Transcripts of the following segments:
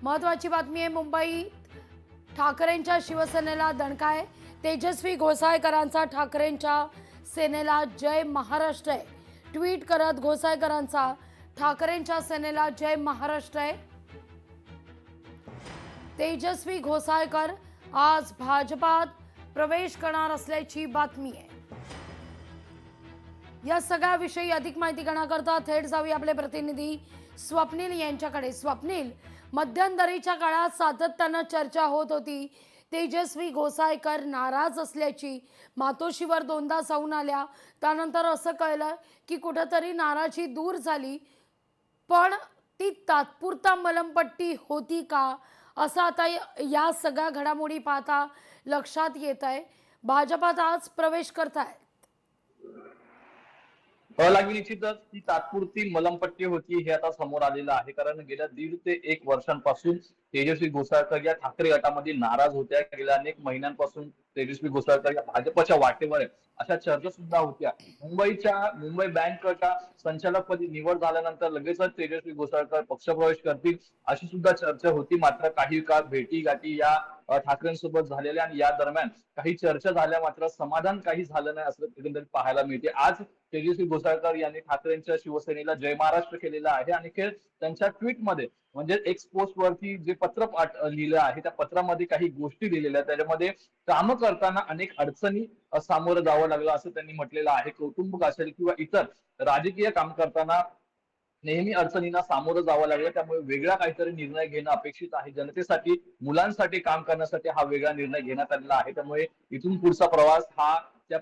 महत्वाची बातमी आहे। मुंबईत ठाकरेंच्या शिवसेनेला दणका आहे। तेजस्वी घोसाळकरांचा ठाकरेंच्या सेनेला जय महाराष्ट्र आहे। ट्विट करत घोसाळकरांचा ठाकरेंच्या सेनेला जय महाराष्ट्र आहे। तेजस्वी घोसाळकर आज भाजपात प्रवेश करणार असल्याची बातमी आहे। या सगळ्याविषयी अधिक माहिती करण्याकरता थेट जाऊया आपले प्रतिनिधी स्वप्नील यांच्याकडे। स्वप्नील, मध्यंतरीच्या काळात सातत्याने चर्चा होत होती तेजस्वी घोसाळकर नाराज असल्याची, मातोश्रीवर दोनदा जाऊन आल्या, त्यानंतर असं कळलं की कुठेतरी नाराजी दूर झाली, पण ती तात्पुरता मलमपट्टी होती का, असं आता या सगळ्या घडामोडी पाहता लक्षात येत आहे। भाजपात आज प्रवेश करतायत। लागली निश्चितच ती तात्पुरती मलमपट्टी होती हे आता समोर आलेलं आहे। कारण गेल्या 1.5 ते 1 वर्षांपासून तेजस्वी घोसाळकर या ठाकरे गटामध्ये नाराज होत्या। गेल्या अनेक महिन्यांपासून तेजस्वी घोसाळकर या भाजपच्या वाटेवर आहे अशा चर्चा सुद्धा होत्या। मुंबई बँकच्या संचालकपदी निवड झाल्यानंतर लगेचच तेजस्वी घोसाळकर पक्षप्रवेश करतील अशी सुद्धा चर्चा होती। मात्र काही काळ भेटी गाठी या ठाकरेंसोबत झालेल्या आणि या दरम्यान काही चर्चा झाल्या, मात्र समाधान काही झालं नाही असं एकंदरीत पाहायला मिळते। आज तेजस्वी घोसाळकर यांनी ठाकरेंच्या शिवसेनेला जय महाराष्ट्र केलेला आहे आणि त्यांच्या ट्विटमध्ये म्हणजे एक्स पोस्ट वरती जे पत्र लिहिलं आहे त्या पत्रामध्ये काही गोष्टी लिहिलेल्या, त्याच्यामध्ये काम करताना अनेक अडचणी सामोरं जावं लागलं असं त्यांनी म्हटलेलं आहे। कौटुंबिक असेल किंवा इतर राजकीय काम करताना नेहमी अडचणींना सामोरं जावं लागलं, त्यामुळे वेगळा काहीतरी निर्णय घेणं अपेक्षित आहे। जनतेसाठी, मुलांसाठी काम करण्यासाठी हा वेगळा निर्णय घेण्यात आलेला आहे। त्यामुळे इथून पुढचा प्रवास हा त्या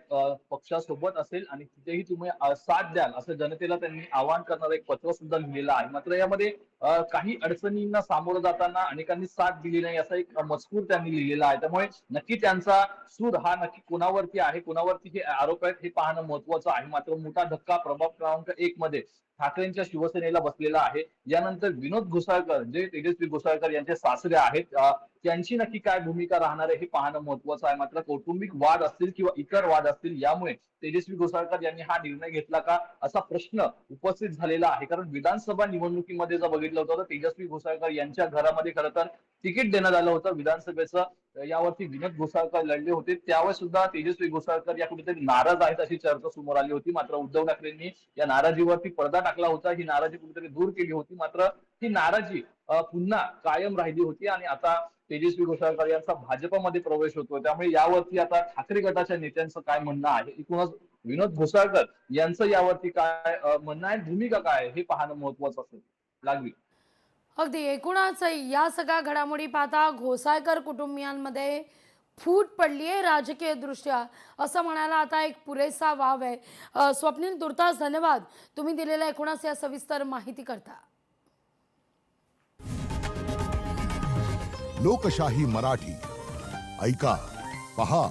पक्षासोबत असेल आणि तिथेही तुम्ही साथ द्याल असं जनतेला त्यांनी आवाहन करणारं एक पत्र सुद्धा लिहिलेलं आहे। मात्र यामध्ये काही अडचणींना सामोरं जाताना अनेकांनी साथ दिली नाही असा एक मजकूर त्यांनी लिहिलेला आहे। त्यामुळे नक्की त्यांचा सूर हा नक्की कोणावरती आहे, कोणावरती हे आरोप आहेत हे पाहणं महत्वाचं आहे। मात्र मोठा धक्का प्रभाग क्रमांक 1 मध्ये ठाकरेंच्या शिवसेनेला बसलेला आहे। यानंतर विनोद घोसाळकर जे तेजस्वी घोसाळकर यांचे सासरे आहेत त्यांची नक्की काय भूमिका राहणार आहे हे पाहणं महत्वाचं आहे। मात्र कौटुंबिक वाद असतील किंवा इतर वाद असतील यामुळे तेजस्वी घोसाळकर यांनी हा निर्णय घेतला का असा प्रश्न उपस्थित झालेला आहे। कारण विधानसभा निवडणुकीमध्ये जर बघितलं होतं तर तेजस्वी घोसाळकर यांच्या घरामध्ये खरं तर तिकीट देण्यात आलं होतं विधानसभेचं, यावरती विनोद घोसाळकर लढले होते। त्यावेळेस सुद्धा तेजस्वी घोसाळकर या कुठेतरी नाराज आहेत अशी चर्चा समोर आली होती। मात्र उद्धव ठाकरेंनी या नाराजीवरती पडदा टाकला होता, ही नाराजी कुठेतरी दूर केली होती। मात्र ही नाराजी पुन्हा कायम राहिली होती आणि आता तेजस्वी घोसाळकर यांचा भाजपमध्ये प्रवेश होतोय। त्यामुळे यावरती आता ठाकरे गटाच्या नेत्यांचं काय म्हणणं आहे, एकूणच विनोद घोसाळकर यांचं यावरती काय म्हणणं आहे, भूमिका काय आहे हे पाहणं महत्वाचं असेल। लागली अगदी एकूणच या सगळ्या घडामोडी पाहता घोसाळकर कुटुंबियांमध्ये फूट पडली आहे राजकीय दृष्ट्या, असं म्हणायला आता एक पुरेसा वाव आहे। स्वप्नील, तुर्तास धन्यवाद तुम्ही दिलेल्या एकूणच या सविस्तर माहिती करता। लोकशाही मराठी ऐका, पहा,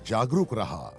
जागरूक रहा।